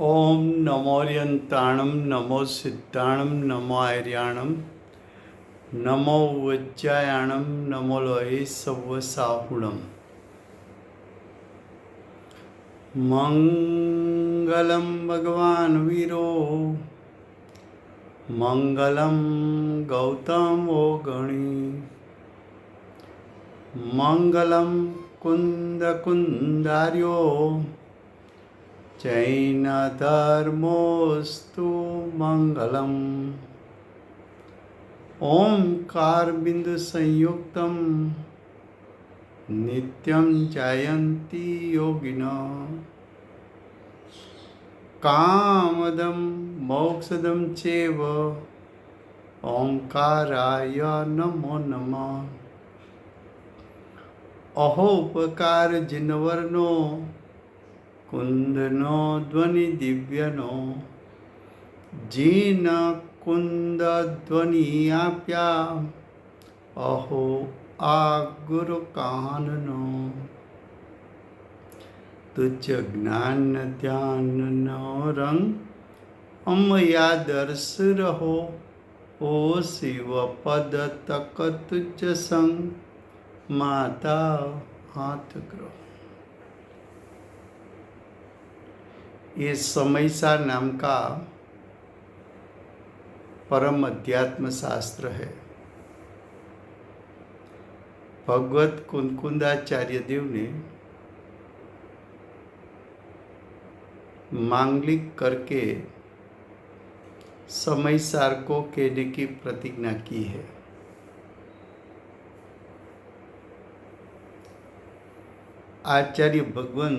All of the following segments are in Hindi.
ओम नमोर्यंताणं नमो सिद्धाणं नमो आर्याणं नमो वज्रायाणं नमो लोहे सव्वसाहुणम् मंगलम भगवान वीरो मंगलम गौतमो गणी मंगलम कुंद कुंदार्यो जैन धर्मोस्तु मंगलम ओंकार बिंदु संयुक्तम नित्यं जयन्ति योगिनो कामदं मोक्षदं चैव ओंकाराय नमो नमः। अहोपकार जिनवर्नो कुंदनो ध्वनि दिव्यनो जीन कुंद ध्वनि आप्या अहो आ गुरु काननो तुझ ज्ञान ध्यान नो रंग अमया दर्श रहो ओ शिव पद तक तुझ संग माता हाथ करो। ये समयसार नाम का परम अध्यात्म शास्त्र है। भगवत कुंकुंदाचार्य देव ने मांगलिक करके समयसार को कहने की प्रतिज्ञा की है। आचार्य भगवान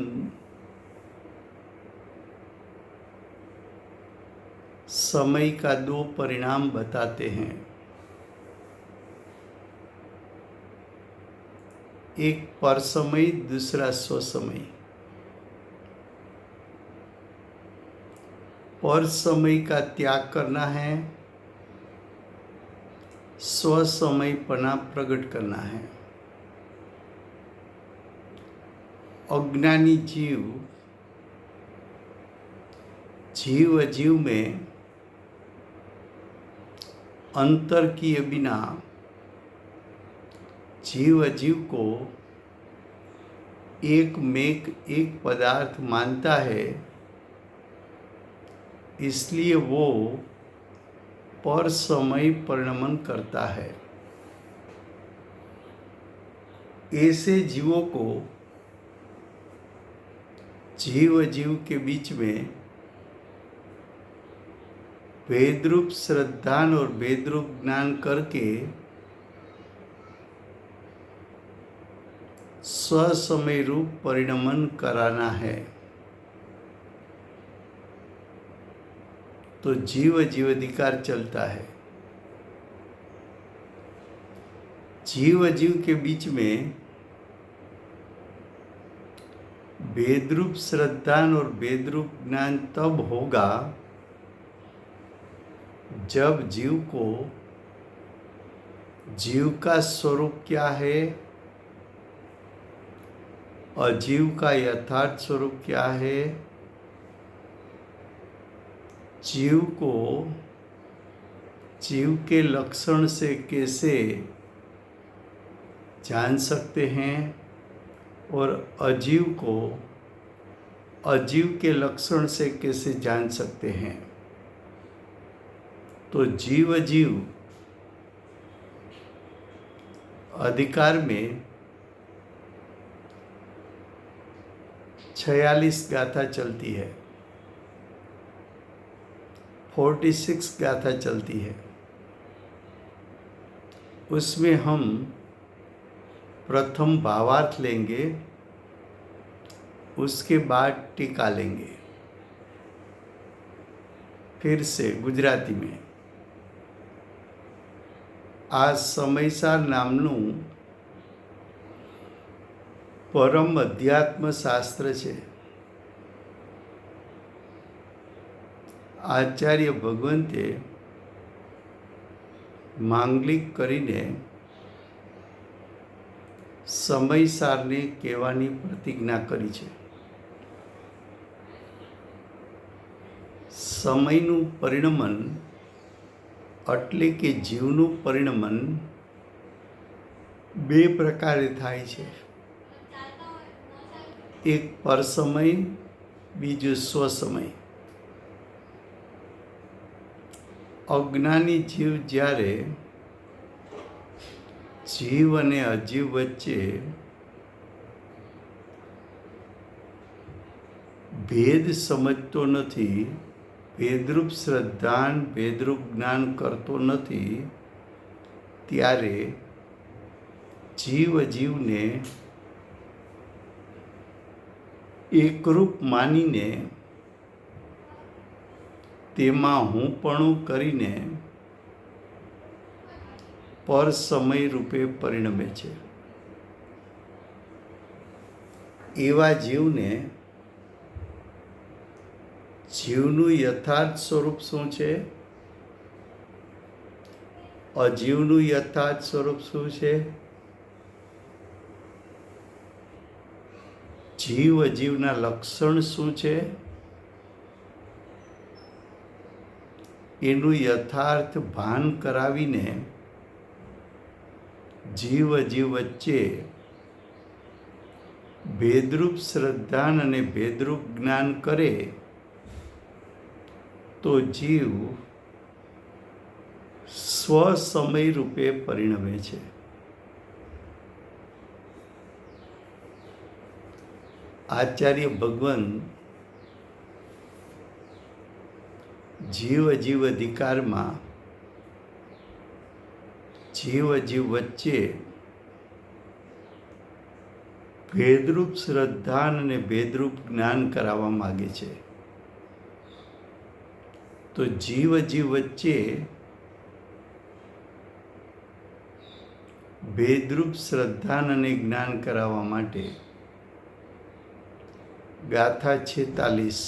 समय का दो परिणाम बताते हैं। एक पर समय, दूसरा स्वसमय। पर समय का त्याग करना है, स्वसमयपना प्रकट करना है। अज्ञानी जीव जीव में अंतर किए बिना जीव को एक पदार्थ मानता है, इसलिए वो पर समय परिणमन करता है। ऐसे जीवों को जीव के बीच में वेदरूप श्रद्धान और वेदरूप ज्ञान करके स्वसमय रूप परिणमन कराना है। तो जीव अधिकार चलता है। जीव के बीच में वेदरूप श्रद्धान और वेदरूप ज्ञान तब होगा जब जीव को जीव का स्वरूप क्या है, अजीव का यथार्थ स्वरूप क्या है, जीव को जीव के लक्षण से कैसे जान सकते हैं और अजीव को अजीव के लक्षण से कैसे जान सकते हैं। तो जीव अधिकार में 46 गाथा चलती है, 46 गाथा चलती है। उसमें हम प्रथम भावार्थ लेंगे, उसके बाद टीका लेंगे। फिर से गुजराती में आ समयसार नामनु परम अध्यात्म शास्त्र है। आचार्य भगवंते मांगलिक करीने समयसारने कहेवानी प्रतिज्ञा करी है। સમયનું પરિણમન એટલે કે જીવનું પરિણમન બે પ્રકારે થાય છે. એક પરસમય, બીજું સ્વસમય. અજ્ઞાની જીવ જ્યારે જીવ અને અજીવ વચ્ચે ભેદ સમજતો નથી, ભેદરૂપ શ્રદ્ધાન ભેદરૂપ જ્ઞાન કરતો નથી, ત્યારે જીવ અજીવને એકરૂપ માનીને તેમાં હુંપણું કરીને પર સમય રૂપે પરિણમે છે. એવા જીવને જીવનું યથાર્થ સ્વરૂપ શું છે, અજીવનું યથાર્થ સ્વરૂપ શું છે, જીવ અજીવના લક્ષણ શું છે, એનું યથાર્થ ભાન કરાવીને જીવ અજીવ વચ્ચે ભેદરૂપ શ્રદ્ધાન અને ભેદરૂપ જ્ઞાન કરે તો જીવ સ્વસમય રૂપે પરિણમે છે. આચાર્ય ભગવાન જીવ અજીવ અધિકારમાં જીવ અજીવ વચ્ચે ભેદરૂપ શ્રદ્ધાન અને ભેદરૂપ જ્ઞાન કરાવવા માગે છે. તો જીવ અજીવ વચ્ચે ભેદરૂપ શ્રદ્ધાન અને જ્ઞાન કરાવવા માટે ગાથા 46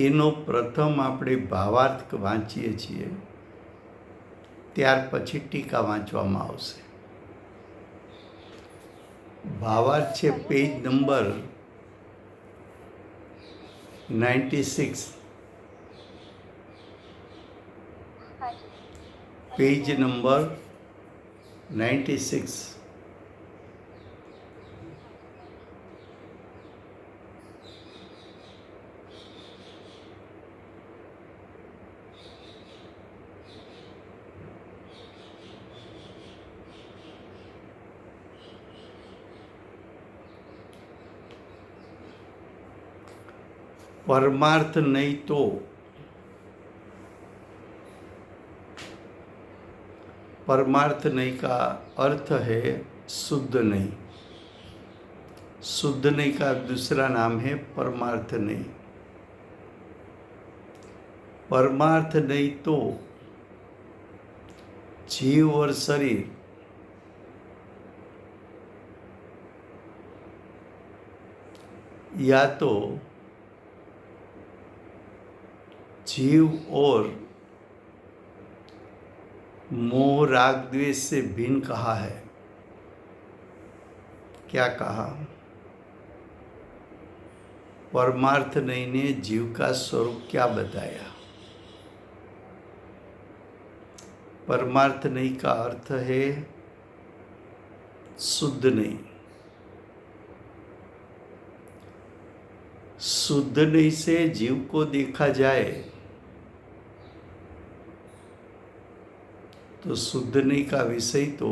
એનો પ્રથમ આપણે ભાવાર્થ વાંચીએ છીએ, ત્યાર પછી ટીકા વાંચવામાં આવશે. ભાવાર્થ છે પેજ નંબર 96, પેજ નંબર 96. परमार्थ नहीं तो परमार्थ नहीं का अर्थ है शुद्ध नहीं. शुद्ध नहीं का दूसरा नाम है परमार्थ नहीं. परमार्थ नहीं तो जीव और शरीर या तो जीव और मोह राग द्वेष से भिन्न कहा है. क्या कहा? परमार्थ नहीं ने जीव का स्वरूप क्या बताया? परमार्थ नहीं का अर्थ है शुद्ध नहीं. शुद्ध नहीं से जीव को देखा जाए तो शुद्ध नहीं का विषय तो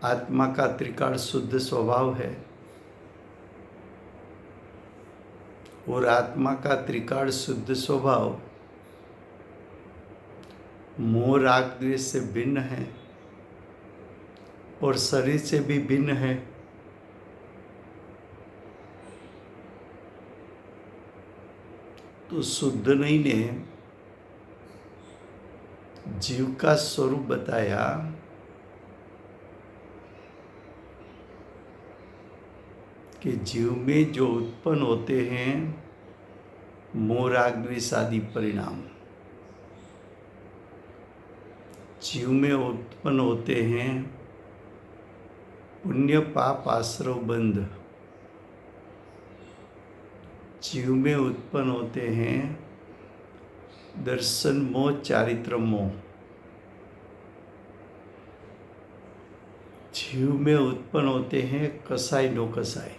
आत्मा का त्रिकाल शुद्ध स्वभाव है, और आत्मा का त्रिकाल शुद्ध स्वभाव मोह राग द्वेष से भिन्न है और शरीर से भी भिन्न है. तो शुद्ध नहीं ने जीव का स्वरूप बताया कि जीव में जो उत्पन्न होते हैं मोह राग द्वेष आदि परिणाम, जीव में उत्पन्न होते हैं पुण्य पाप आश्रव बंध, जीव में उत्पन्न होते हैं दर्शन मोह, चारित्र मोह। जीव में उत्पन्न होते हैं कसाई नो कसाई।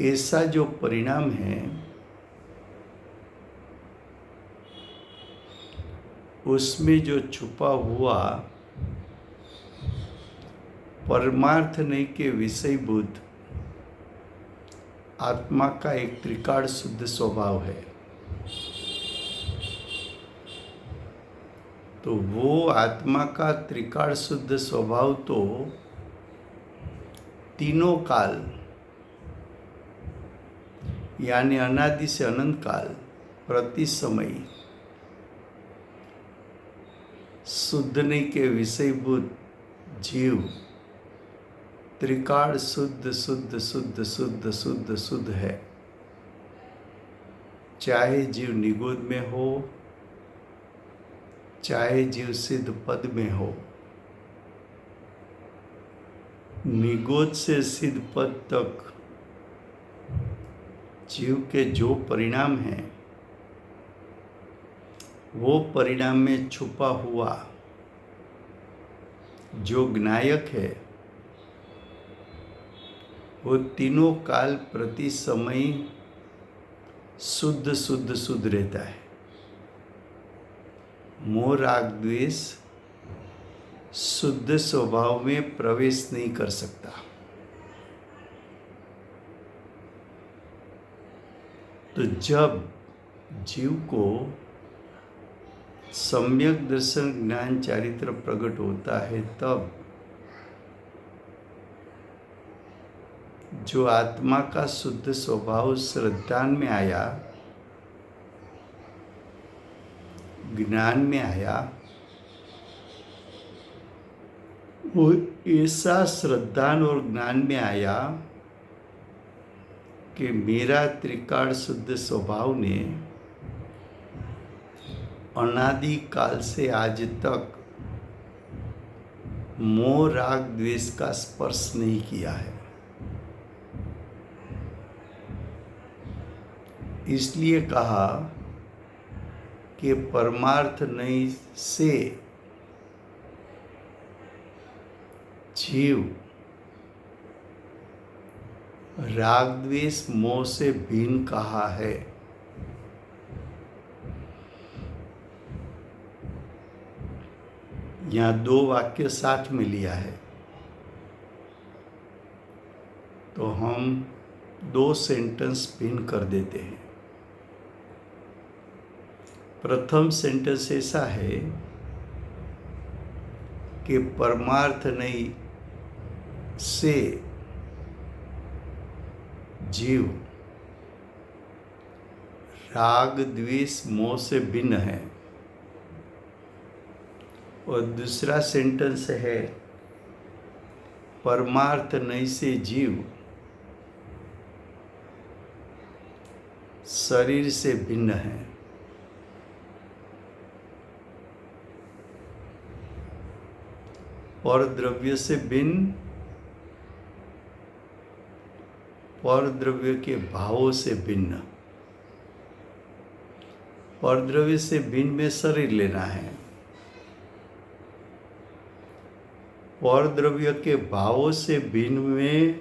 ऐसा जो परिणाम है उसमें जो छुपा हुआ परमार्थ नहीं के विषयभूत आत्मा का एक त्रिकाल शुद्ध स्वभाव है, तो वो आत्मा का त्रिकाल शुद्ध स्वभाव तो तीनों काल यानी अनादि से अनंत काल प्रति समय शुद्ध नहीं के विषयभूत जीव त्रिकाल शुद्ध शुद्ध शुद्ध शुद्ध शुद्ध शुद्ध है। चाहे जीव निगोद में हो, चाहे जीव सिद्ध पद में हो। निगोद से सिद्ध पद तक जीव के जो परिणाम हैं वो परिणाम में छुपा हुआ जो ज्ञायक है वो तीनों काल प्रति समय शुद्ध शुद्ध शुद्ध रहता है। मोह राग द्वेष शुद्ध स्वभाव में प्रवेश नहीं कर सकता। तो जब जीव को सम्यक दर्शन ज्ञान चारित्र प्रकट होता है तब जो आत्मा का शुद्ध स्वभाव श्रद्धान में आया, ज्ञान में आया, वो ऐसा श्रद्धान और ज्ञान में आया कि मेरा त्रिकाल शुद्ध स्वभाव ने अनादि काल से आज तक मोह राग द्वेष का स्पर्श नहीं किया है। इसलिए कहा कि परमार्थ नहीं से जीव राग द्वेष मोह से भिन्न कहा है। यहाँ दो वाक्य साथ में लिया है तो हम दो सेंटेंस भिन्न कर देते हैं। प्रथम सेंटेंस ऐसा है कि परमार्थ नहीं से जीव राग द्वेष मोह से भिन्न है। और दूसरा सेंटेंस है परमार्थ नहीं से जीव शरीर से भिन्न है। पर द्रव्य से भिन्न, पर द्रव्य के भावों से भिन्न। पर द्रव्य से भिन्न में शरीर लेना है, पर द्रव्य के भावों से भिन्न में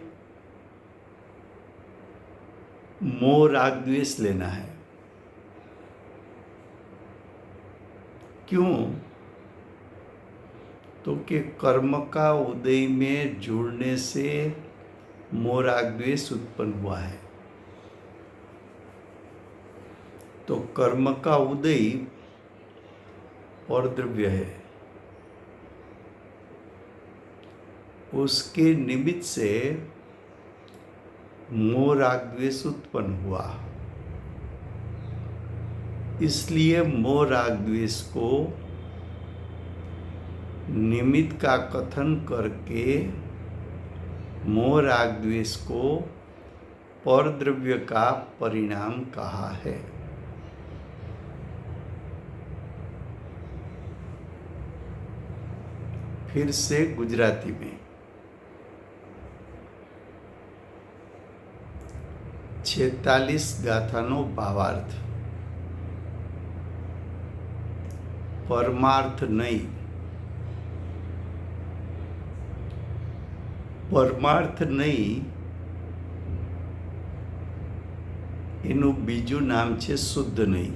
मोह राग द्वेष लेना है। क्यों? तो कि कर्म का उदय में जुड़ने से मोह राग द्वेष उत्पन्न हुआ है। तो कर्म का उदय और द्रव्य है, उसके निमित्त से मोह राग द्वेष उत्पन्न हुआ। इसलिए मोह राग द्वेष को निमित्त का कथन करके मोह राग द्वेष को पर द्रव्य का परिणाम कहा है। फिर से गुजराती में 46 ગાથાનો ભાવાર્થ. પરમાર્થ નહીં. પરમાર્થ નહીં એનું બીજું નામ છે શુદ્ધ નહીં.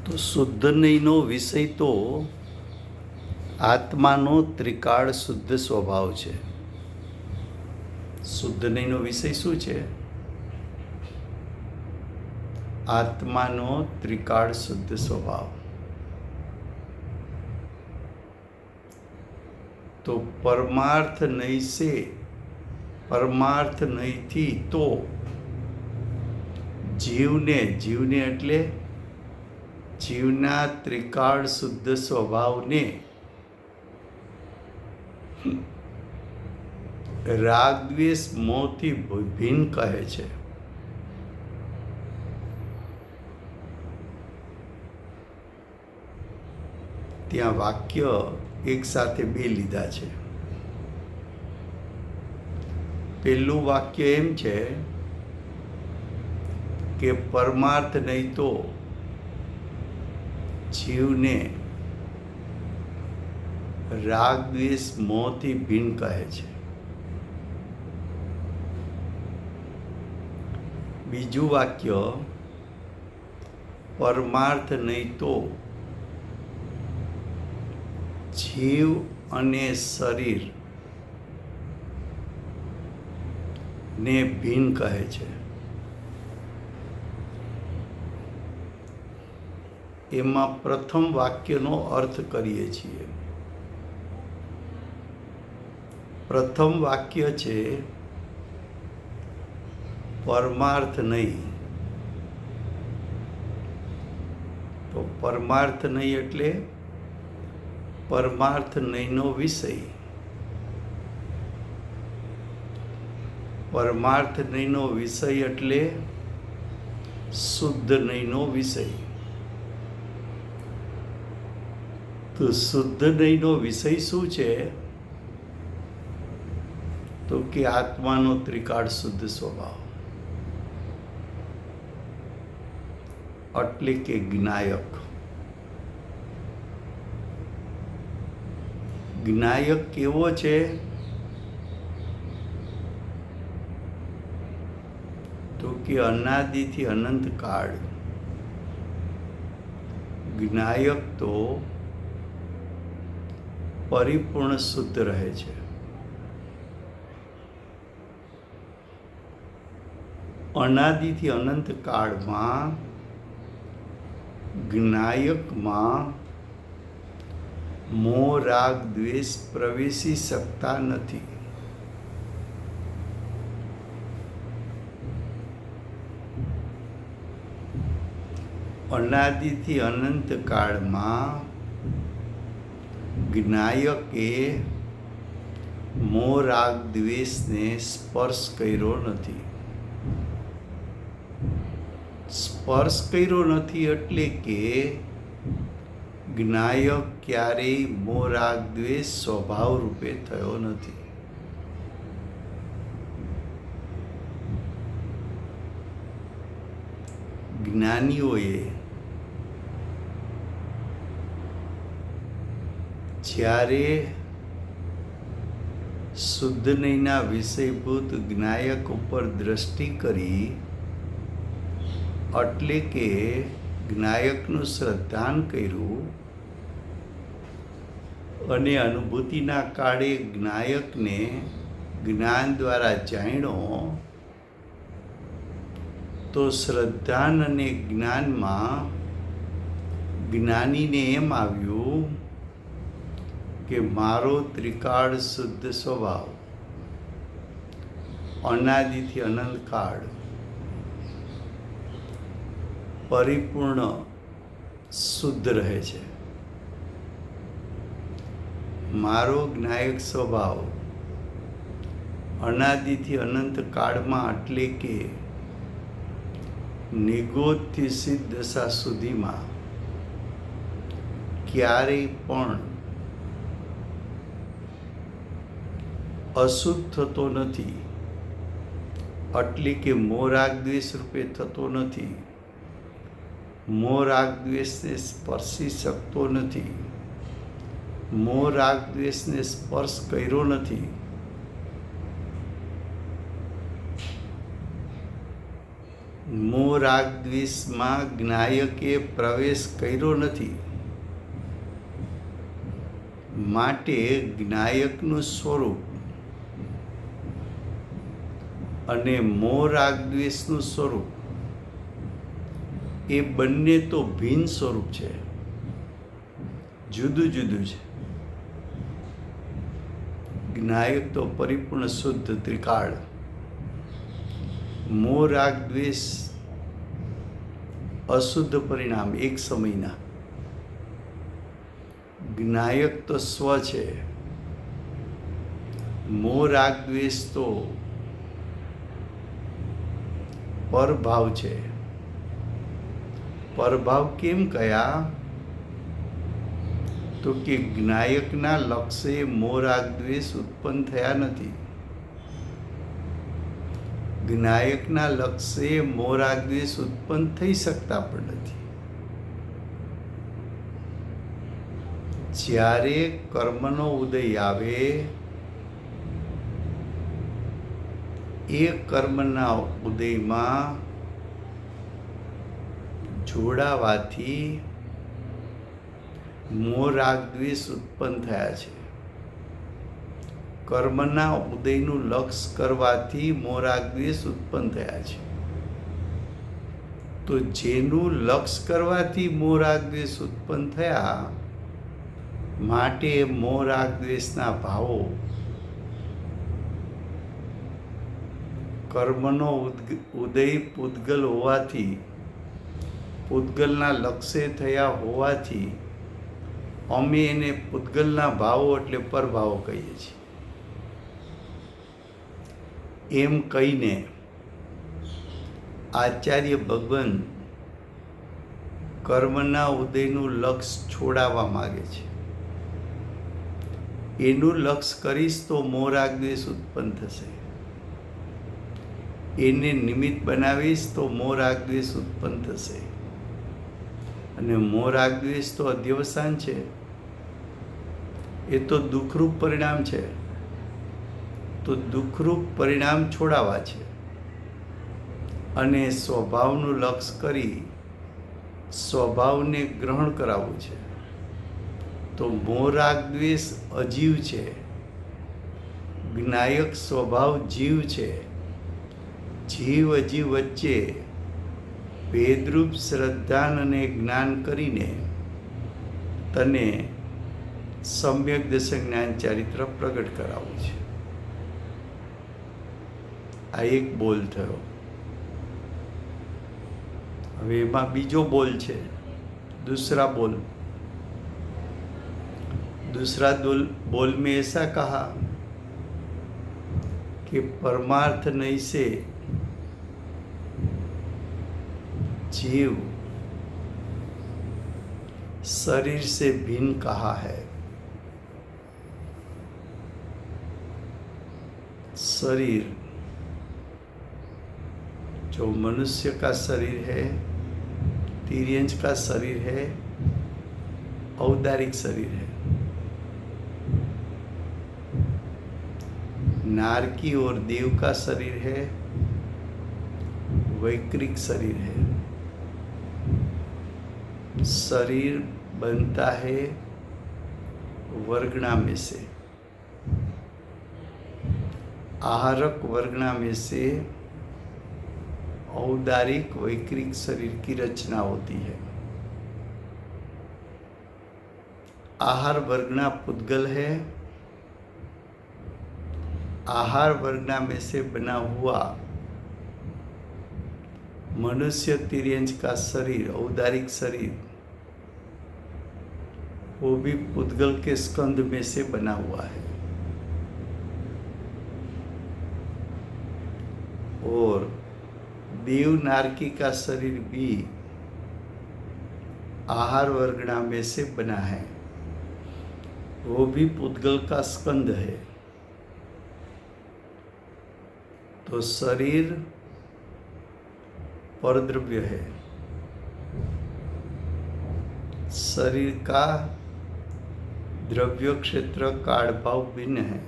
તો શુદ્ધ નહીંનો વિષય તો આત્માનો ત્રિકાળ શુદ્ધ સ્વભાવ છે. શુદ્ધ નહીંનો વિષય શું છે? આત્માનો ત્રિકાળ શુદ્ધ સ્વભાવ. તો પરમાર્થ નહીં સે, પરમાર્થ નહીંથી તો જીવને એટલે જીવના ત્રિકાળ શુદ્ધ સ્વભાવને રાગ દ્વેષ મોહથી ભિન્ન કહે છે. ત્યાં વાક્ય એક સાથે બે લીધા છે. પહેલું વાક્ય એમ છે કે પરમાર્થ નહીં તો જીવને રાગ દ્વેષ મોહથી ભિન્ન કહે છે. બીજું વાક્ય પરમાર્થ નહીં તો જીવ અને શરીર ને ભિન્ન કહે છે. એમાં પ્રથમ વાક્યનો અર્થ કરીએ છીએ. પ્રથમ વાક્ય છે પરમાર્થ નહીં. તો પરમાર્થ નહીં એટલે પરમાર્થ નહીંનો વિષય. પરમાર્થ નહીંનો વિષય એટલે શુદ્ધ નહીંનો વિષય. તો શુદ્ધ નહીંનો વિષય શું છે? તો કે આત્માનો ત્રિકાળ શુદ્ધ સ્વભાવ, એટલે કે જ્ઞાયક. જ્ઞાયક કેવો છે? તો કે અનાદિથી અનંત કાળ જ્ઞાયક તો પરિપૂર્ણ શુદ્ધ રહે છે. અનાદિથી અનંત કાળમાં જ્ઞાયકમાં મોહ રાગ દ્વેષ પ્રવેશી શકતા નથી. અનાદિથી અનંત કાળમાં જ્ઞાયકે મોહ રાગ દ્વેષને સ્પર્શ કર્યો નથી. સ્પર્શ કર્યો નથી એટલે કે જ્ઞાયક ક્યારેય મોહ રાગ દ્વેષ સ્વભાવ રૂપે થયો નથી. જ્ઞાનીઓએ જ્યારે શુદ્ધ નહીંના વિષયભૂત જ્ઞાયક ઉપર દ્રષ્ટિ કરી, એટલે કે જ્ઞાયકનું શ્રદ્ધાન કર્યું અને અનુભૂતિના કાળે જ્ઞાયકને જ્ઞાન દ્વારા જાણ્યો, તો શ્રદ્ધાન અને જ્ઞાનમાં જ્ઞાનીને એમ આવ્યું કે મારો ત્રિકાળ શુદ્ધ સ્વભાવ અનાદિથી અનંત કાળ પરિપૂર્ણ શુદ્ધ રહે છે. મારો જ્ઞાયક સ્વભાવ અનાદિથી અનંત કાળમાં એટલે કે નિગોદથી સિદ્ધ દશા સુધીમાં ક્યારેય પણ અશુદ્ધ થતો નથી, એટલે કે મોહ રાગ દ્વેષ રૂપે થતો નથી, મોહ રાગ દ્વેષને સ્પર્શી શકતો નથી, મોહ રાગ દ્વેષને સ્પર્શ કર્યો નથી, મોહ રાગ દ્વેષમાં જ્ઞાયકે પ્રવેશ કર્યો નથી, માટે જ્ઞાયકનું સ્વરૂપ અને મોહ રાગ દ્વેષનું સ્વરૂપ એ બંને તો ભિન્ન સ્વરૂપ છે, જુદું જુદું છે. જ્ઞાયક તો પરિપૂર્ણ શુદ્ધ ત્રિકાળ, મોહ રાગ દ્વેષ અશુદ્ધ પરિણામ એક સમયના. જ્ઞાયક તો સ્વ છે, મોહ રાગ દ્વેષ તો પરભાવ છે. પરભાવ કેમ કયા? તો કે જ્ઞાયકના લક્ષે મોહ રાગ દ્વેષ ઉત્પન્ન થયા નથી. જ્ઞાયકના લક્ષે મોહ રાગ દ્વેષ ઉત્પન્ન થઈ શકતા પણ નથી. જ્યારે કર્મનો ઉદય આવે એ કર્મના ઉદયમાં જોડાવાથી મોહ રાગ દ્વેષ ઉત્પન્ન થયા છે. કર્મના ઉદયનું લક્ષ કરવાથી મોહ રાગ દ્વેષ ઉત્પન્ન થયા છે. તો જેનું લક્ષ કરવાથી મોહ રાગ દ્વેષ ઉત્પન્ન થયા, માટે મોહ રાગ દ્વેષના ભાવો કર્મનો ઉદય પૂતગલ હોવાથી, પૂતગલના લક્ષ્ય થયા હોવાથી અમે એને પૂતગલના ભાવો એટલે પરભાવો કહીએ છીએ. એમ કહીને આચાર્ય ભગવાન કર્મના ઉદયનું લક્ષ છોડાવવા માગે છે. એનું લક્ષ કરીશ તો મોહ રાગ દ્વેષ ઉત્પન્ન થશે, એને નિમિત્ત બનાવીશ તો મોહ રાગ દ્વેષ ઉત્પન્ન થશે. અને મોહ રાગ દ્વેષ તો અધ્યવસાન છે, એ તો દુઃખરૂપ પરિણામ છે. તો દુઃખરૂપ પરિણામ છોડાવવા છે અને સ્વભાવનું લક્ષ કરી સ્વભાવને ગ્રહણ કરાવવું છે. તો મોહ રાગ દ્વેષ અજીવ છે, જ્ઞાયક સ્વભાવ જીવ છે. જીવ અજીવ વચ્ચે ભેદરૂપ શ્રદ્ધાન અને જ્ઞાન કરીને તને સમ્યક દશ જ્ઞાન ચારિત્ર પ્રગટ કરાવવું છે. આ એક બોલ થયો. હવે એમાં બીજો બોલ છે, दूसरा बोल. दूसरा बोल में ऐसा कहा कि परमार्थ नहीं से जीव शरीर से भिन्न कहा है. शरीर जो मनुष्य का शरीर है, तिर्यंच का शरीर है, औदारिक शरीर है, नारकी और देव का शरीर है, वैकृक शरीर है. शरीर बनता है वर्गणा में से, आहारक वर्गणा में से औदारिक वैकृक शरीर की रचना होती है. आहार वर्गणा पुद्गल है. आहार वर्गणा में से बना हुआ मनुष्य तिर्यंच का शरीर, औदारिक शरीर, वो भी पुद्गल के स्कंद में से बना हुआ है. और देव नारकी का शरीर भी आहार वर्गणा में से बना है, वो भी पुद्गल का स्कंद है. तो शरीर परद्रव्य है। शरीर का द्रव्य क्षेत्र काल भाव भिन्न है।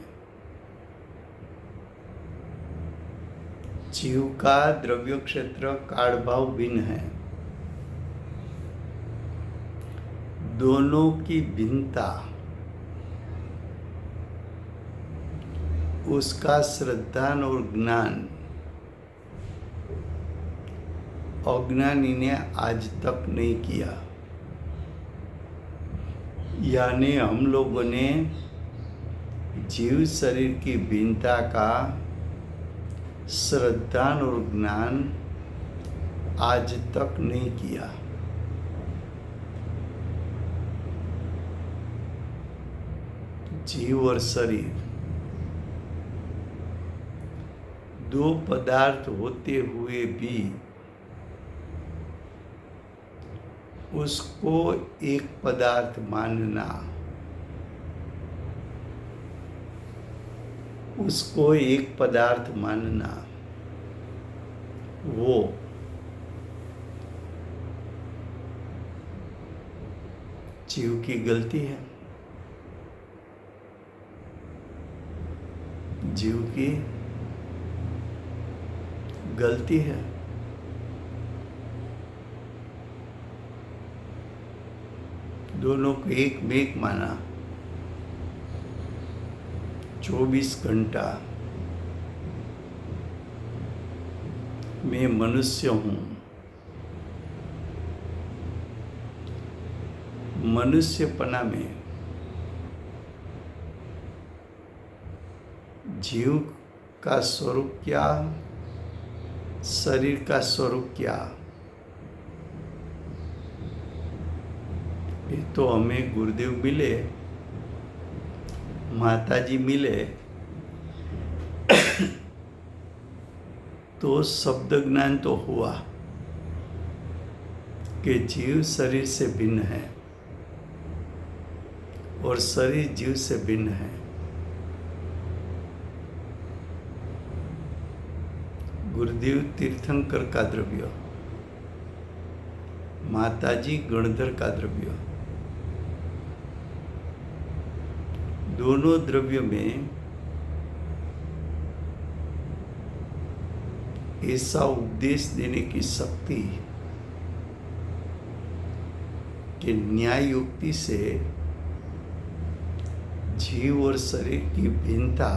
जीव का द्रव्य क्षेत्र काल भाव भिन्न है। दोनों की भिन्नता उसका श्रद्धान और ज्ञान अज्ञानी ने आज तक नहीं किया। यानी हम लोगों ने जीव शरीर की भिन्नता का श्रद्धान और ज्ञान आज तक नहीं किया। जीव और शरीर दो पदार्थ होते हुए भी उसको एक पदार्थ मानना, उसको एक पदार्थ मानना, वो जीव की गलती है। जीव की गलती है। दोनों को एक में एक माना। 24 घंटा मैं मनुष्य हूँ। मनुष्यपना में जीव का स्वरूप क्या, शरीर का स्वरूप क्या, ये तो हमें गुरुदेव मिले, माताजी मिले तो शब्द ज्ञान तो हुआ कि जीव शरीर से भिन्न है और शरीर जीव से भिन्न है। गुरुदेव तीर्थंकर का द्रव्य, माताजी गणधर का द्रव्य, दोनों द्रव्य में ऐसा उपदेश देने की शक्ति कि न्याय युक्ति से जीव और शरीर की भिन्नता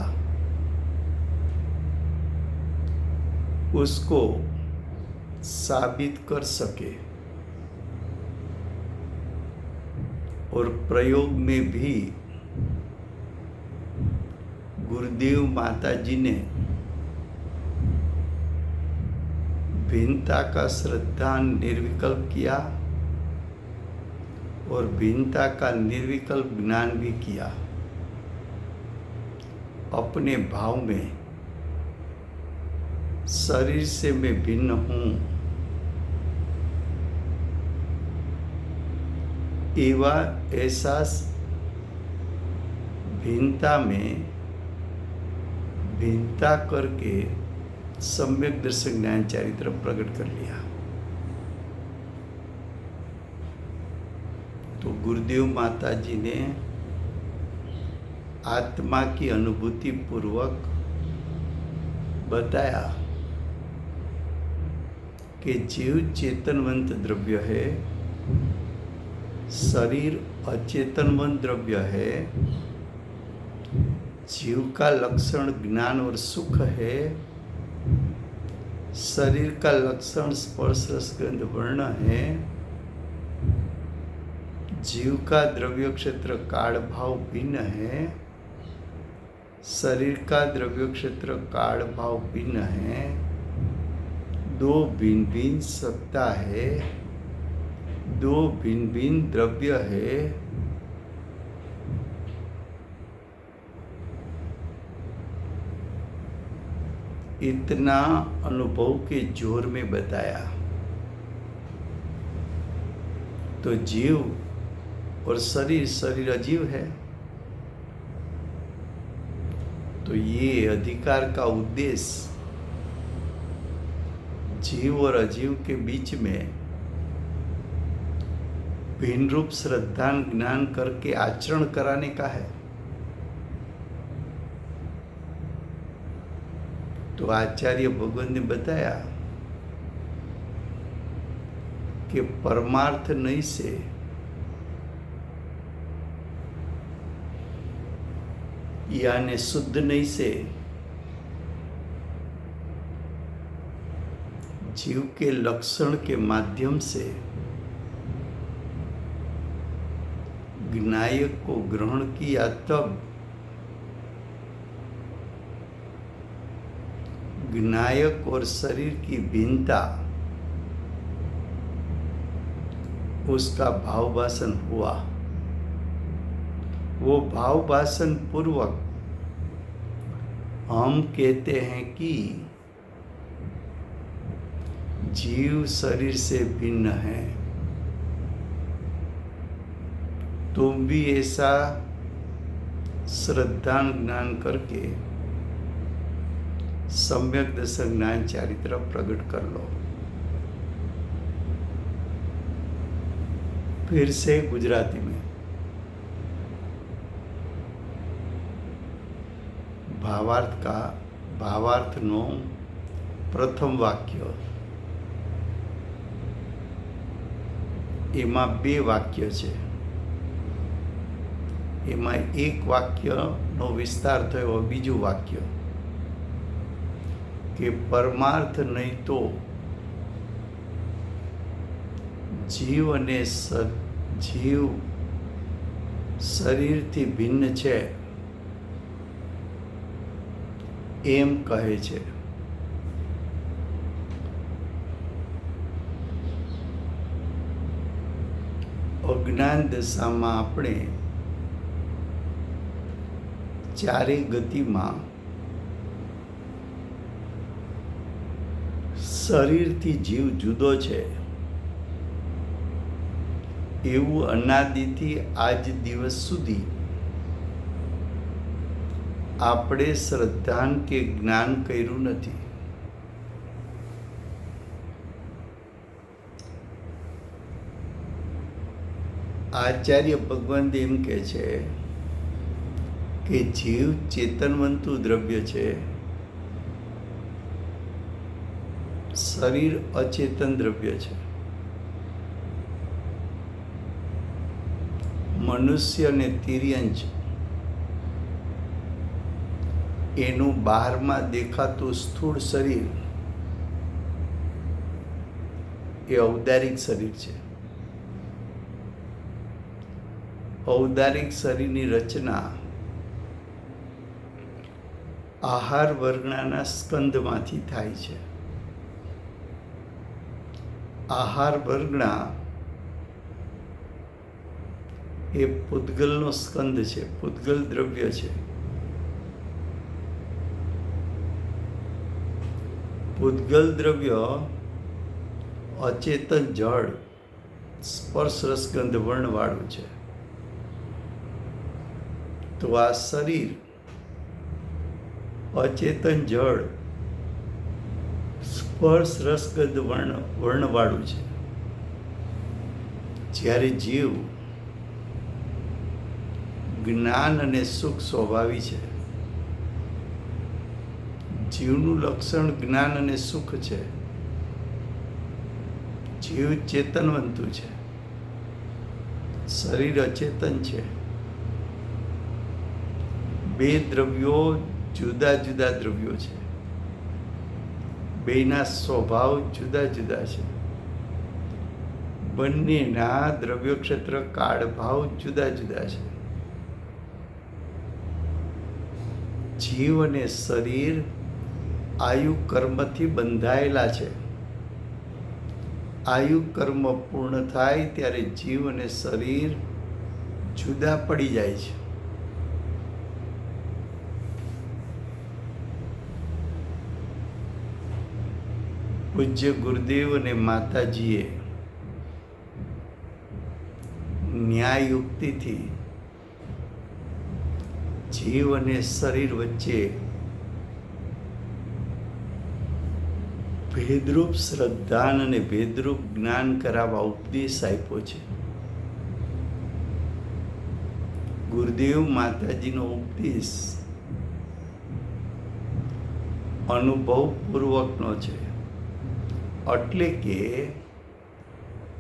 उसको साबित कर सके और प्रयोग में भी गुरुदेव माताजी ने भिन्नता का श्रद्धा निर्विकल्प किया और भिन्नता का निर्विकल्प ज्ञान भी किया। अपने भाव में शरीर से मैं भिन्न हूँ एवं एहसास भिन्नता में भिन्नता करके सम्यक दर्शन ज्ञान चरित्र प्रकट कर लिया। तो गुरुदेव माता जी ने आत्मा की अनुभूति पूर्वक बताया कि जीव चेतनवंत द्रव्य है, शरीर अचेतनवंत द्रव्य है। जीव का लक्षण ज्ञान और सुख है, शरीर का लक्षण स्पर्श रस गंध वर्ण है। जीव का द्रव्य क्षेत्र काल भाव भिन्न है, शरीर का द्रव्य क्षेत्र काल भाव भिन्न है। दो भिन्न भिन्न सत्ता है, दो भिन्न भिन्न द्रव्य है। इतना अनुभव के जोर में बताया तो जीव और शरीर, शरीर अजीव है। तो ये अधिकार का उद्देश्य जीव और अजीव के बीच में भिन्न रूप श्रद्धा ज्ञान करके आचरण कराने का है। तो आचार्य भगवान ने बताया कि परमार्थ नहीं से यानी शुद्ध नहीं से जीव के लक्षण के माध्यम से ज्ञायक को ग्रहण किया, तब ज्ञायक और शरीर की भिन्नता उसका भावभाषण हुआ। वो भावभाषण पूर्वक हम कहते हैं कि जीव शरीर से भिन्न है। तुम भी ऐसा श्रद्धा ज्ञान करके सम्यक दर्शन ज्ञान चारित्र प्रकट कर लो। फिर से गुजराती में ભાવાર્થનો પ્રથમ વાક્ય, એમાં બે વાક્ય છે। એમાં એક વાક્યનો વિસ્તાર થયો, બીજું વાક્ય કે પરમાર્થ નહીં તો જીવ અને જીવ શરીરથી ભિન્ન છે એમ કહે છે। અજ્ઞાન દશામાં આપણે ચારેય ગતિમાં શરીરથી જીવ જુદો છે એવું અનાદિથી આજ દિવસ સુધી આપણે શ્રદ્ધાન કે જ્ઞાન કર્યું નથી। આચાર્ય ભગવાન એમ કહે છે કે જીવ ચેતનવંતુ દ્રવ્ય છે, શરીર અચેતન દ્રવ્ય છે। મનુષ્ય અને તિર્યંચ એનું બહારમાં દેખાતું સ્થૂળ શરીર એ ઔદારિક શરીર છે। ઔદારિક શરીરની રચના આહાર વર્ગના સ્કંદમાંથી થાય છે। આહાર વર્ગના એ પૂતગલનો સ્કંદ છે, પૂતગલ દ્રવ્ય છે। પૂતગલ દ્રવ્ય અચેતન જળ સ્પર્શ રસગંધ વર્ણવાળું છે। તો આ શરીર અચેતન જળ સ્પર્શ રસગંધ વર્ણવાળું છે। જ્યારે જીવ જ્ઞાન અને સુખ સ્વભાવી છે, જીવનું લક્ષણ જ્ઞાન અને સુખ છે। જીવ ચેતનવંતુ છે, શરીર અચેતન છે। બે દ્રવ્યો જુદા જુદા દ્રવ્યો છે, બેના સ્વભાવ જુદા જુદા છે। બંનેના દ્રવ્ય ક્ષેત્ર કાળ ભાવ જુદા જુદા છે। જીવ અને શરીર આયુ કર્મથી બંધાયેલા છે। આયુ કર્મ પૂર્ણ થાય ત્યારે જીવ અને શરીર જુદા પડી જાય છે। પૂજ્ય ગુરુદેવ અને માતાજીએ ન્યાયયુક્તિથી જીવ અને શરીર વચ્ચે ભેદરૂપ શ્રદ્ધાન અને ભેદરૂપ જ્ઞાન કરાવવા ઉપદેશ આપ્યો છે. ગુરુદેવ માતાજીનો ઉપદેશ અનુભવપૂર્વકનો છે. એટલે કે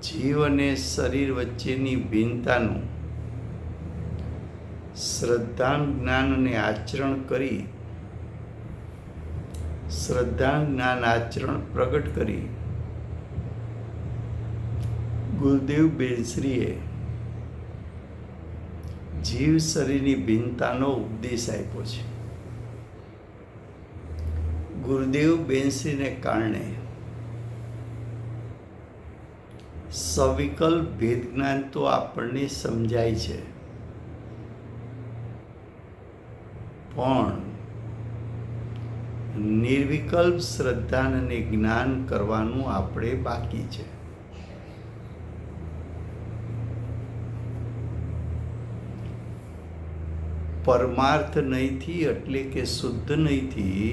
જીવ અને શરીર વચ્ચેની ભિન્નતાનું શ્રદ્ધા, જ્ઞાન અને આચરણ કરી, શ્રદ્ધા, જ્ઞાન, આચરણ પ્રગટ કરી ગુરુદેવ બેનશ્રીએ જીવ શરીરની ભિન્નતાનો ઉપદેશ આપ્યો છે. ગુરુદેવ બેનશ્રીને કારણે સવિકલ્પ ભેદ જ્ઞાન તો આપણને સમજાય છે, પણ નિર્વિકલ્પ શ્રદ્ધા અને જ્ઞાન કરવાનું આપણે બાકી છે. પરમાર્થ નહીંથી એટલે કે શુદ્ધ નહીંથી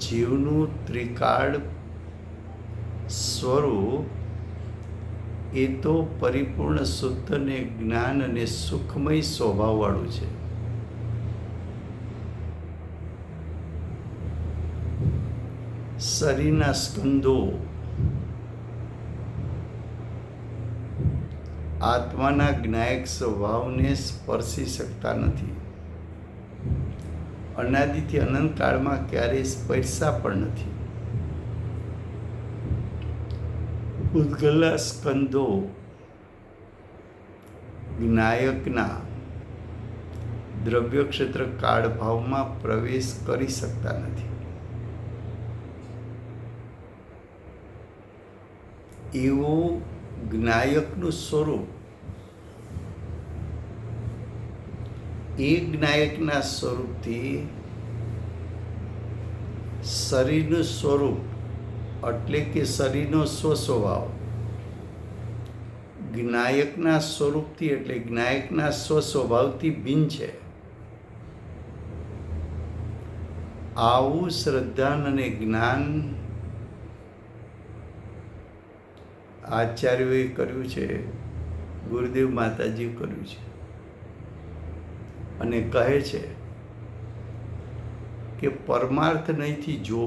જીવનું ત્રિકાળ સ્વરૂપ એ તો પરિપૂર્ણ શુદ્ધ અને જ્ઞાન અને સુખમય સ્વભાવવાળું છે. શરીરના સ્કંદો આત્માના જ્ઞાયક સ્વભાવને સ્પર્શી શકતા નથી. અનાદિથી અનંત કાળમાં ક્યારેય સ્પર્શા પણ નથી. પૂતગલના સ્કંદો જ્ઞાયકના દ્રવ્ય ક્ષેત્ર કાળભાવમાં પ્રવેશ કરી શકતા નથી. એવું જ્ઞાયકનું સ્વરૂપ એ જ્ઞાયકના સ્વરૂપથી શરીરનું સ્વરૂપ એટલે કે શરીરનો સ્વસ્વભાવ જ્ઞાયકના સ્વરૂપથી એટલે જ્ઞાયકના સ્વસ્વભાવથી ભિન્ન છે. આવું શ્રદ્ધા અને જ્ઞાન આચાર્યોએ કર્યું છે, ગુરુદેવ માતાજીએ કર્યું છે અને કહે છે કે પરમાર્થ નહીંથી જો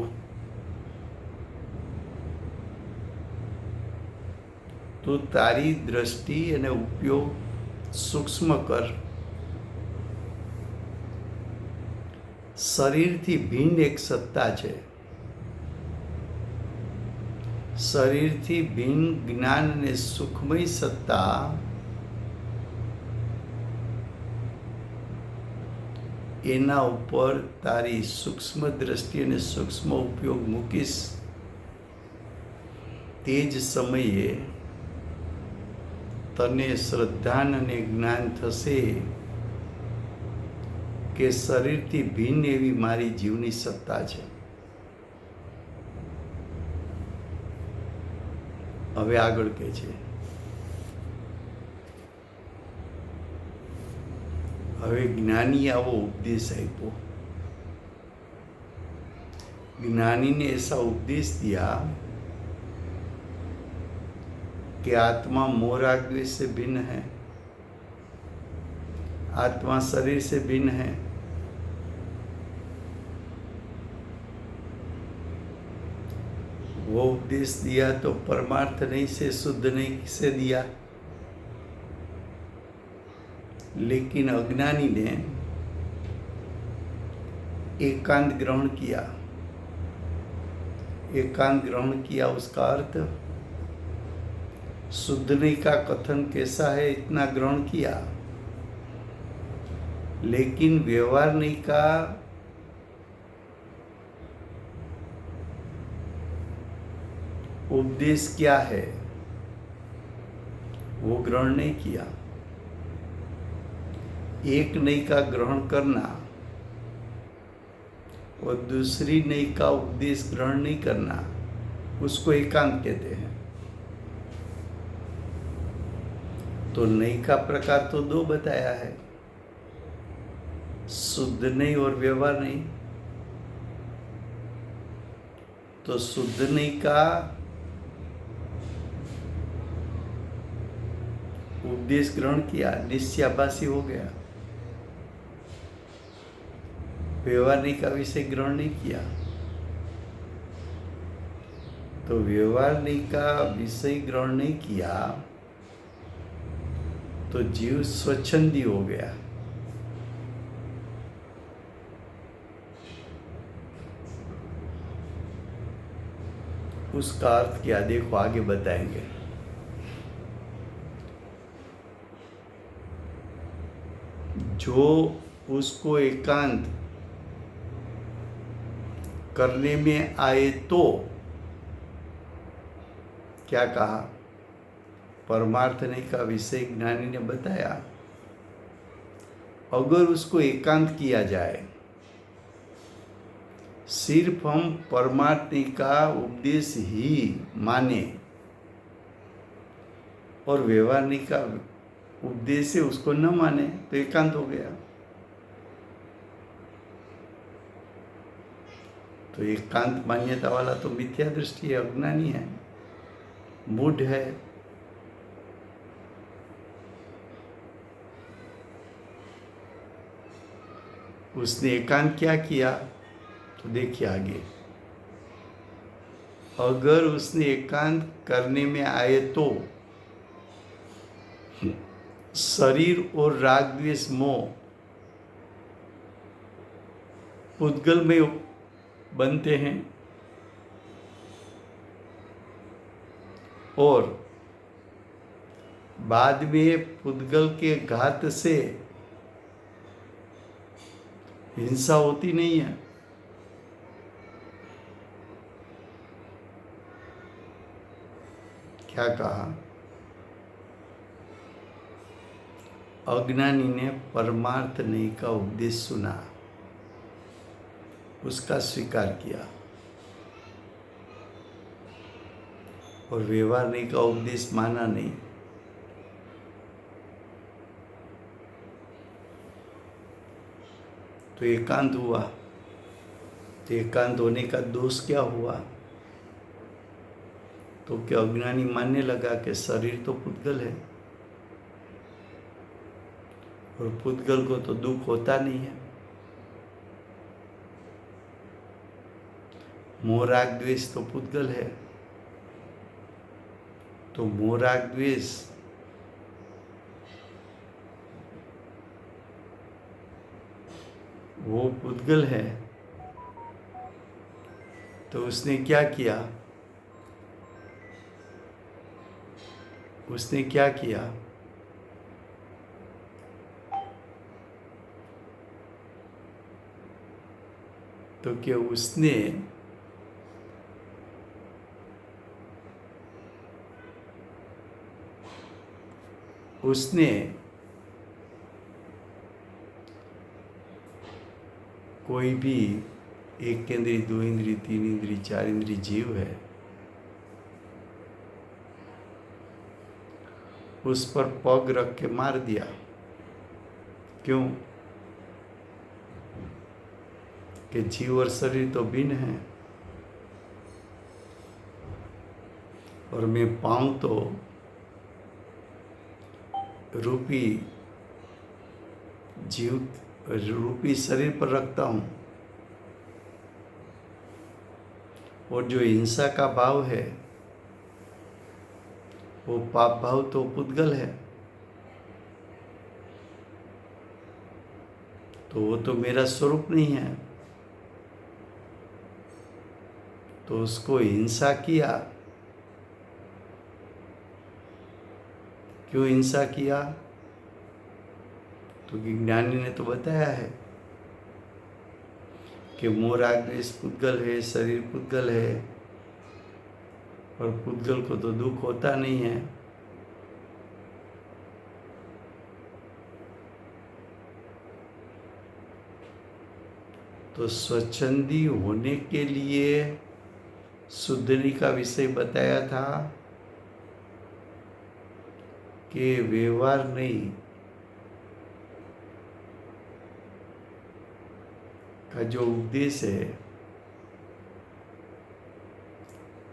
તો તારી દ્રષ્ટિ અને ઉપયોગ સૂક્ષ્મ કર. શરીરથી ભિન્ન એક સત્તા છે. શરીરથી ભિન્ન જ્ઞાન અને સુખમય સત્તા એના ઉપર તારી સૂક્ષ્મ દ્રષ્ટિ અને સૂક્ષ્મ ઉપયોગ મૂકીશ, તે જ સમયે તને શ્રદ્ધા અને જ્ઞાન થશે કે શરીરથી ભિન્ન એવી મારી જીવની સત્તા છે. હવે આગળ કહે છે, હવે જ્ઞાની આવો ઉપદેશ આપ્યો. ज्ञानी ने ऐसा उपदेश दिया कि आत्मा मोह राग द्वेष से भिन्न है, आत्मा शरीर से भिन्न है, वो उपदेश दिया तो परमार्थ नहीं से शुद्ध नहीं से दिया, लेकिन अज्ञानी ने एकांत ग्रहण किया। एकांत ग्रहण किया उसका अर्थ शुद्ध नहीं का कथन कैसा है इतना ग्रहण किया, लेकिन व्यवहार नहीं का उपदेश क्या है वो ग्रहण नहीं किया। एक नहीं का ग्रहण करना और दूसरी नहीं का उपदेश ग्रहण नहीं करना, उसको एकांत कहते हैं। तो नहीं का प्रकार तो दो बताया है, शुद्ध नहीं और व्यवहार नहीं। तो शुद्धनी का उपदेश ग्रहण किया, निश्चयाभासी हो गया, व्यवहारिक का विषय ग्रहण नहीं किया। तो व्यवहारिक का विषय ग्रहण नहीं किया तो जीव स्वच्छंदी हो गया। उसका अर्थ क्या, देखो आगे बताएंगे। जो उसको एकांत करने में आए तो क्या कहा, परमार्थने का विषय ज्ञानी ने बताया। अगर उसको एकांत किया जाए, सिर्फ हम परमार्थने का उपदेश ही माने और व्यवहारिक का उपदेश से उसको न माने तो एकांत हो गया। तो एकांत मान्यता वाला तो मिथ्या दृष्टि है, अज्ञानी है, मूढ़ है। उसने एकांत क्या किया, तो देखिए आगे। अगर उसने एकांत करने में आए तो शरीर और राग द्वेष मोह पुद्गल में बनते हैं और बाद में पुद्गल के घात से हिंसा होती नहीं है। क्या कहा, अज्ञानी ने परमार्थ नहीं का उपदेश सुना, उसका स्वीकार किया और व्यवहार नहीं का उपदेश माना नहीं। तो एकांत हुआ। तो एकांत होने का दोष क्या हुआ, तो क्या अज्ञानी मानने लगा कि शरीर तो पुद्गल है और पुद्गल को तो दुख होता नहीं है। मोह राग द्वेष तो पुद्गल है, तो मोह राग द्वेष वो पुद्गल है। तो उसने क्या किया, उसने क्या किया, तो क्या उसने कोई भी एक इंद्रिय, दो इंद्रिय, तीन इंद्रिय, चार इंद्रिय जीव है, उस पर पग रख के मार दिया। क्यों, कि जीव और शरीर तो भिन्न है और मैं पाँव तो रूपी जीव रूपी शरीर पर रखता हूँ और जो हिंसा का भाव है वो पाप भाव तो पुद्गल है, तो वो तो मेरा स्वरूप नहीं है। तो उसको हिंसा किया। क्यों हिंसा किया, तो ज्ञानी ने तो बताया है कि मोह राग द्वेष पुद्गल है, शरीर पुद्गल है और पुद्गल को तो दुख होता नहीं है। तो स्वच्छंदी होने के लिए शुद्धि का विषय बताया था कि व्यवहार नहीं का जो उपदेश है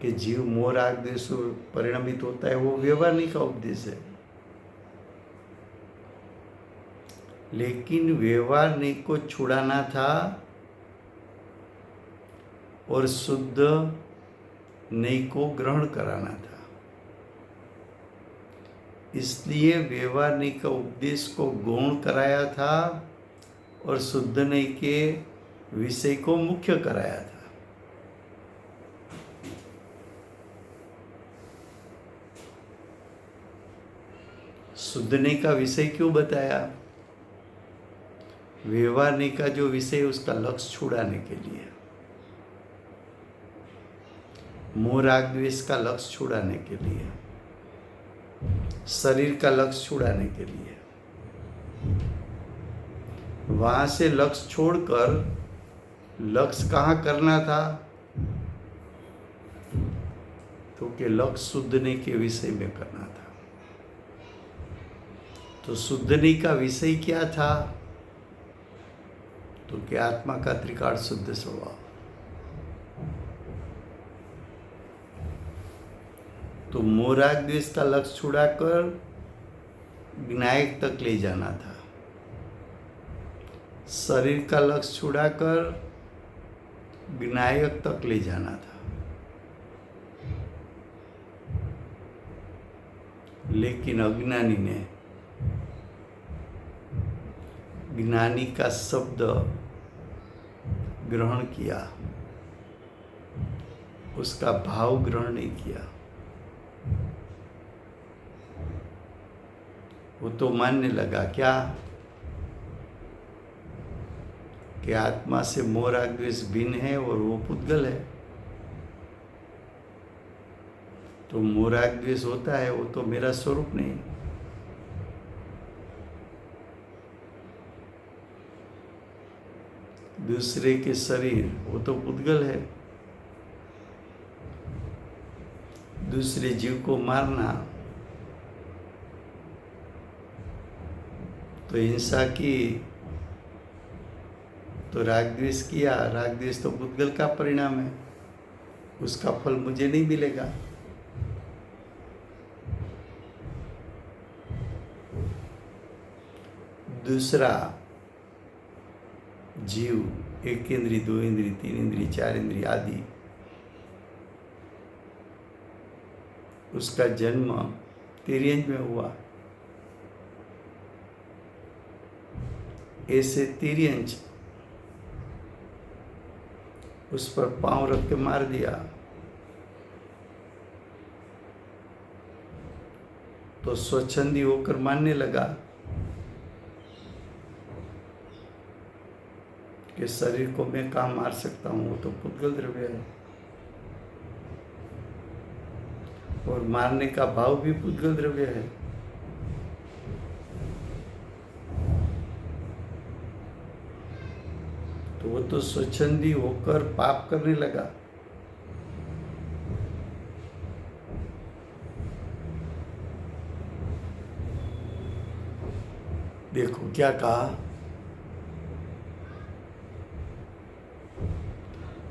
कि जीव मोह राग द्वेष परिणमित होता है, वो व्यवहारिक का उपदेश है। लेकिन व्यवहारिक को छुड़ाना था और शुद्ध नई को ग्रहण कराना था। इसलिए व्यवहारिक का उपदेश को गौण कराया था और शुद्ध नई के विषय को मुख्य कराया था। शुद्ध नई का विषय क्यों बताया? व्यवहारिक का जो विषय उसका लक्ष्य छुड़ाने के लिए, मोह राग द्वेष का लक्ष्य छुड़ाने के लिए, शरीर का लक्ष्य छुड़ाने के लिए। वहां से लक्ष्य छोड़कर लक्ष्य कहाँ करना था? तो कि लक्ष्य शुद्धने के विषय में करना था। तो शुद्धने का विषय क्या था? तो कि आत्मा का त्रिकाल शुद्ध स्वभाव। तो मोह राग द्वेष का लक्ष्य छुड़ाकर विनायक तक ले जाना था। शरीर का लक्ष्य छुड़ाकर विनायक तक ले जाना था। लेकिन अज्ञानी ने ज्ञानी का शब्द ग्रहण किया, उसका भाव ग्रहण नहीं किया। वो तो मानने लगा क्या कि आत्मा से मोह राग द्वेष भिन्न है और वो पुद्गल है। तो मोह राग द्वेष होता है, वो तो मेरा स्वरूप नहीं। दूसरे के शरीर, वो तो पुद्गल है। दूसरे जीव को मारना तो हिंसा की, तो राग द्वेष किया। राग द्वेष तो पुद्गल का परिणाम है, उसका फल मुझे नहीं मिलेगा। दूसरा जीव, एक इंद्री, दो इंद्री, तीन इंद्री, चार इंद्री आदि, उसका जन्म तिर्यंज में हुआ। ऐसे तिर्यंज उस पर पांव रख के मार दिया तो स्वच्छंदी होकर मानने लगा कि शरीर को मैं कहाँ मार सकता हूँ, वो तो पुद्गल द्रव्य है और मारने का भाव भी पुद्गल द्रव्य है। तो वो तो स्वच्छंदी होकर पाप करने लगा। देखो क्या कहा,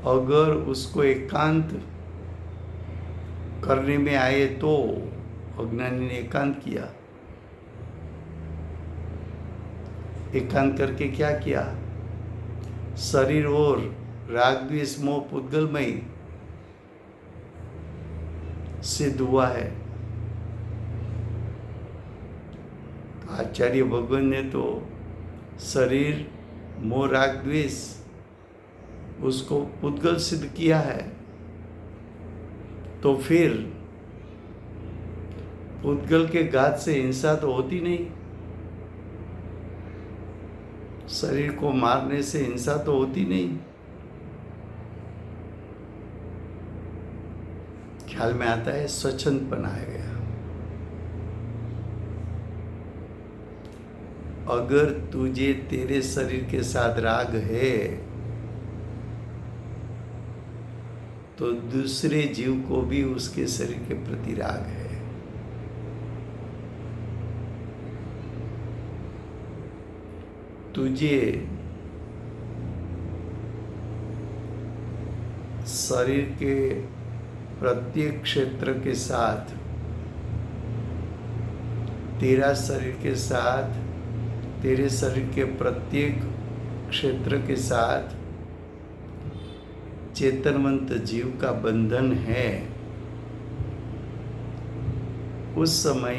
अगर उसको एकांत करने में आए तो अज्ञानी ने एकांत किया। एकांत करके क्या किया? शरीर और राग द्वेष मोह पुद्गलमय सिद्ध हुआ है। आचार्य भगवान ने तो शरीर मोह राग द्वेष उसको पुद्गल सिद्ध किया है। तो फिर पुद्गल के घात से हिंसा तो होती नहीं, शरीर को मारने से हिंसा तो होती नहीं। ख्याल में आता है, स्वच्छंद बनाया गया। अगर तुझे तेरे शरीर के साथ राग है तो दूसरे जीव को भी उसके शरीर के प्रति राग है। तुझे शरीर के प्रत्येक क्षेत्र के साथ, तेरा शरीर के साथ, तेरे शरीर के प्रत्येक क्षेत्र के साथ चेतनवंत जीव का बंधन है, उस समय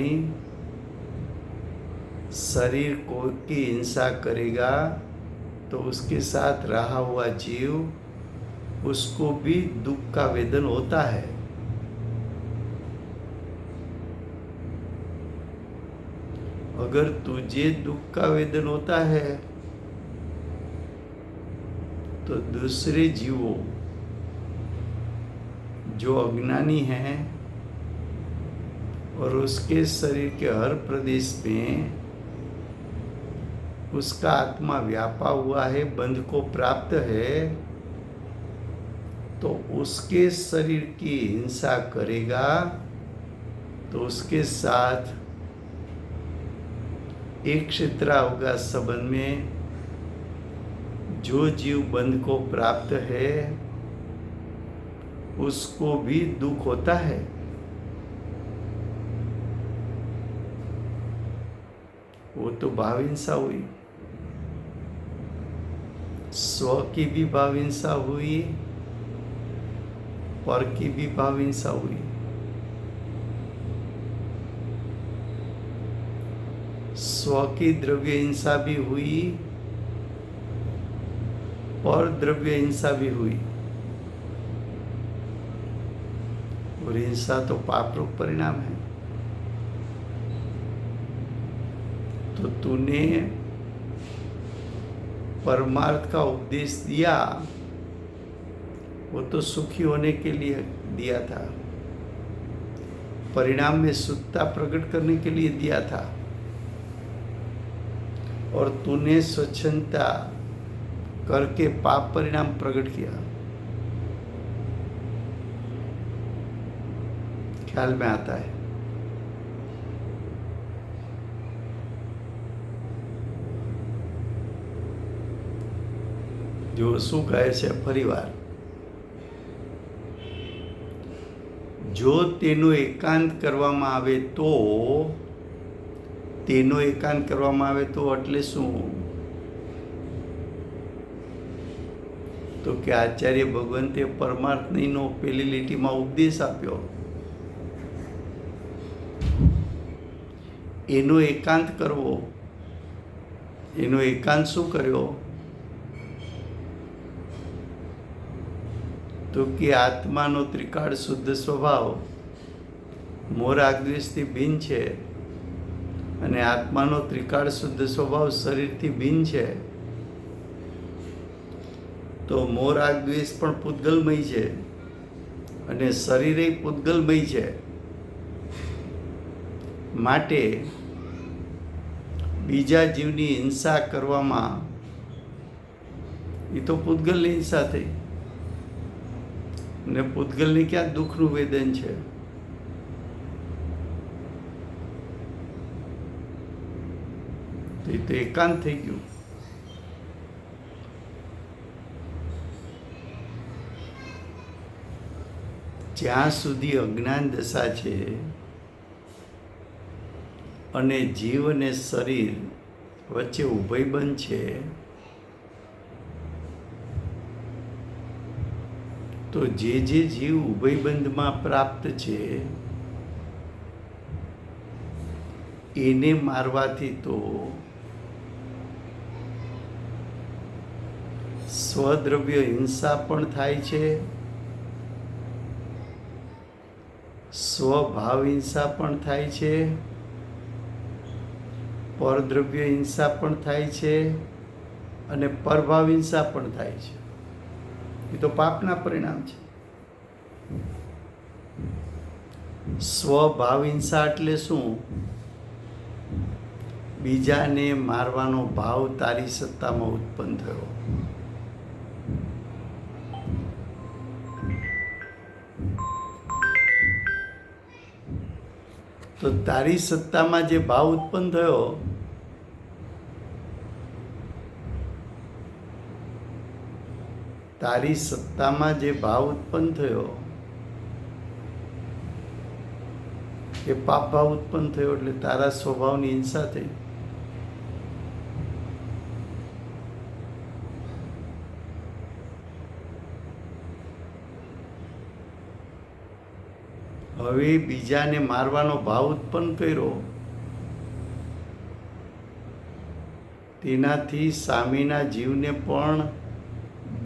शरीर को की हिंसा करेगा तो उसके साथ रहा हुआ जीव, उसको भी दुख का वेदन होता है। अगर तुझे दुख का वेदन होता है तो दूसरे जीवों जो अज्ञानी हैं और उसके शरीर के हर प्रदेश में उसका आत्मा व्यापा हुआ है, बंध को प्राप्त है, तो उसके शरीर की हिंसा करेगा तो उसके साथ एक क्षेत्र होगा संबंध में। जो जीव बंध को प्राप्त है उसको भी दुख होता है। वो तो भाव हिंसा हुई, स्व की भी भाव हिंसा हुई, पर की भी भाव हिंसा हुई। स्व की द्रव्य हिंसा भी हुई, पर द्रव्य हिंसा भी हुई। और हिंसा तो पाप रूप परिणाम है। तो तूने परमार्थ का उपदेश दिया, वो तो सुखी होने के लिए दिया था, परिणाम में शुद्धता प्रकट करने के लिए दिया था। और तूने स्वच्छंदता करके पाप परिणाम प्रकट किया। ख्याल में आता है? जो શું કહે છે ફરીવાર, જો તેનો એકાંત કરવામાં આવે તો, તેનો એકાંત કરવામાં આવે તો એટલે શું? તો કે આચાર્ય ભગવંતે પરમાર્થનો પેલી લીટીમાં ઉપદેશ આપ્યો, એનો એકાંત કરવો. એનો એકાંત શું કર્યો? તો કે આત્માનો ત્રિકાળ શુદ્ધ સ્વભાવ મોર આગ્રહથી ભિન્ન છે અને આત્માનો ત્રિકાળ શુદ્ધ સ્વભાવ શરીરથી ભિન્ન છે. તો મોર આગ્રહ પણ પૂતગલમય છે અને શરીરે પૂતગલમય છે. માટે બીજા જીવની હિંસા કરવામાં એ તો પૂતગલની હિંસા થઈ ને પૂતગલને ક્યાં દુઃખનું વેદન છે? એ તો એકાંત થઈ ગયું. જ્યાં સુધી અજ્ઞાન દશા છે અને જીવ અને શરીર વચ્ચે ઉભયબંધ છે, તો જે જીવ ઉભયબંધમાં પ્રાપ્ત છે એને મારવાથી તો સ્વદ્રવ્ય હિંસા પણ થાય છે, સ્વભાવ હિંસા પણ થાય છે, પરદ્રવ્ય હિંસા પણ થાય છે અને પરભાવ હિંસા પણ થાય છે. એ તો પાપના પરિણામ છે. સ્વભાવ હિંસા એટલે શું? બીજાને મારવાનો ભાવ તારી સત્તામાં ઉત્પન્ન થયો. તો તારી સત્તામાં જે ભાવ ઉત્પન્ન થયો, તારી સત્તામાં જે ભાવ ઉત્પન્ન થયો એ પાપ ભાવ ઉત્પન્ન થયો એટલે તારા સ્વભાવની હિંસા થઈ. હવે બીજાને મારવાનો ભાવ ઉત્પન્ન કર્યો, તેનાથી સામેના જીવને પણ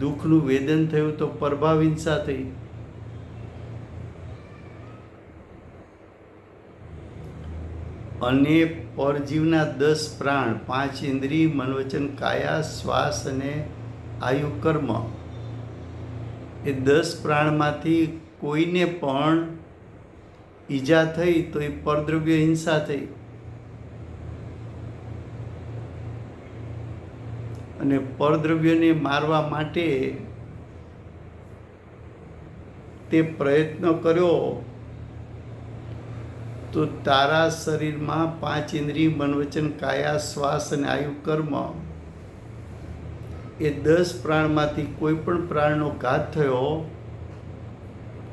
દુઃખનું વેદન થયું તો પરભાવ હિંસા થઈ. અને પરજીવના 10 પ્રાણ, 5 ઇન્દ્રિય, મન વચન કાયા, શ્વાસ અને આયુ કર્મ, એ 10 પ્રાણમાંથી કોઈને પણ ઈજા થઈ તો એ પરદ્રવ્ય હિંસા થઈ. અને પરદ્રવ્યને મારવા માટે તે પ્રયત્ન કર્યો તો તારા શરીરમાં 5 ઇન્દ્રિય, મન વચન કાયા, શ્વાસ અને આયુ કર્મ, એ 10 પ્રાણમાંથી કોઈ પણ પ્રાણનો ઘાત થયો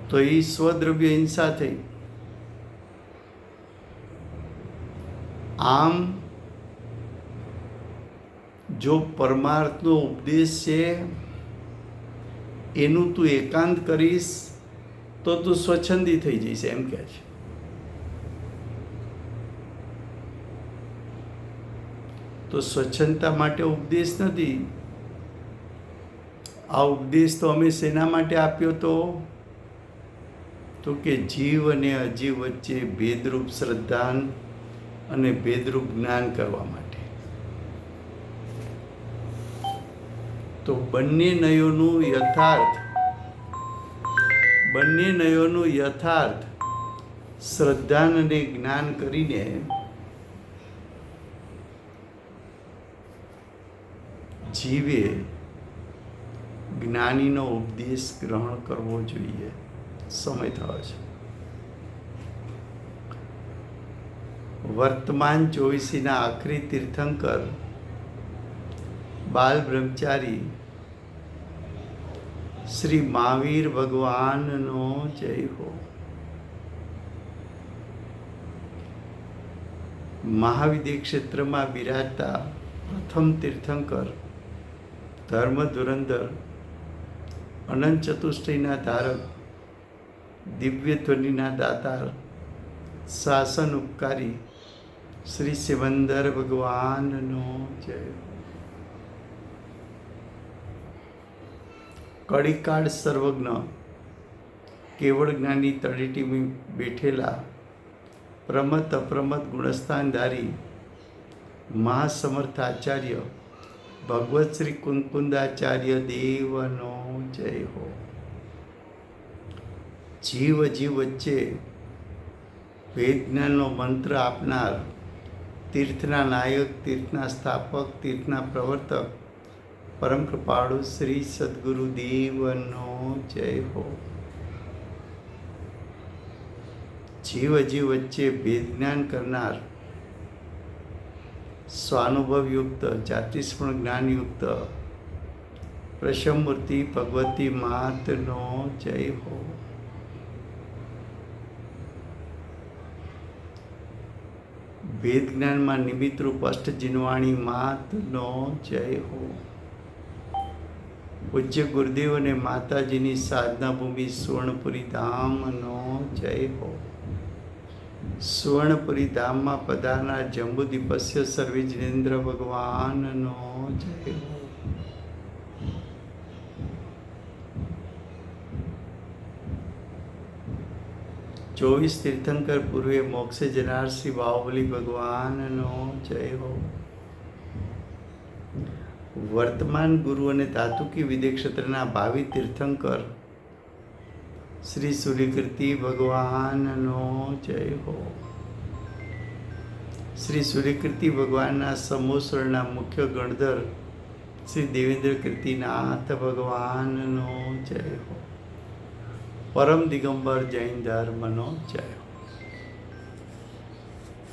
તો એ સ્વદ્રવ્ય હિંસા થઈ. આમ જો પરમાર્થનો ઉપદેશ છે એનું તું એકાંત કરીશ તો તું સ્વચ્છંદી થઈ જઈશ, એમ કહે છે. તો સ્વચ્છંદતા માટે ઉપદેશ નથી. આ ઉપદેશ તો અમે શેના માટે આપ્યો તો કે જીવ અને અજીવ વચ્ચે ભેદરૂપ શ્રદ્ધાન અને ભેદરૂપ જ્ઞાન કરવા માટે. તો બંને નયોનું યથાર્થ શ્રદ્ધાન અને જ્ઞાન કરીને જીવે જ્ઞાનીનો ઉપદેશ ગ્રહણ કરવો જોઈએ. સમય થયો છે. વર્તમાન 24ના આખરી તીર્થંકર બાલ બ્રહ્મચારી શ્રી મહાવીર ભગવાનનો જય હો. મહાવિદ્ય ક્ષેત્રમાં બિરાજતા પ્રથમ તીર્થંકર, ધર્મ ધુરંધર, અનંત ચતુષ્ટયના ધારક, દિવ્ય ધ્વનિના દાતાર, શાસન ઉપકારી શ્રી સિમંદર ભગવાનનો જય. કળીકાળ સર્વજ્ઞ, કેવળ જ્ઞાની તળેટી બેઠેલા પ્રમત અપ્રમત ગુણસ્થાનધારી મહાસમર્થ આચાર્ય ભગવત શ્રી કુંકુંદાચાર્ય દેવનો જય હો. જીવ અજીવ વચ્ચે વેદ જ્ઞાનનો મંત્ર આપનાર, તીર્થના નાયક, તીર્થના સ્થાપક, તીર્થના પ્રવર્તક, પરમ કૃપાળુ શ્રી સદગુરુ દેવનો જય હો. જીવ અજીવ વચ્ચે ભેદ જ્ઞાન કરનાર, સ્વાનુભવયુક્ત, જાતિસ્મરણ જ્ઞાનયુક્ત પ્રશમમૂર્તિ ભગવતી માતનો જય હો. વેદ જ્ઞાનમાં નિમિત્તરૂપ અષ્ટજીનવાણી માતનો જય હો. પૂજ્ય ગુરુદેવ અને માતાજીની સાધના ભૂમિ સુવર્ણપુરી ધામનો જય હો. સુવર્ણપુરી ધામમાં પધારનાર જંબુદીપસ્ય સર્વે જિનેન્દ્ર ભગવાનનો જય હો. ચોવીસ તીર્થંકર પૂર્વે મોક્ષે જનાર શ્રી બાહુબલી ભગવાનનો જય હો. વર્તમાન ગુરુ અને ધાતુકી વિદ્ય ક્ષેત્રના ભાવિ તીર્થંકર શ્રી સૂર્યકીર્તિ ભગવાનનો જય હો. શ્રી સૂર્યકીર્તિ ભગવાનના સમોસળના મુખ્ય ગણધર શ્રી દેવેન્દ્ર કીર્તિનાથ ભગવાનનો જય હો. પરમ દિગંબર જૈન ધર્મનો જય.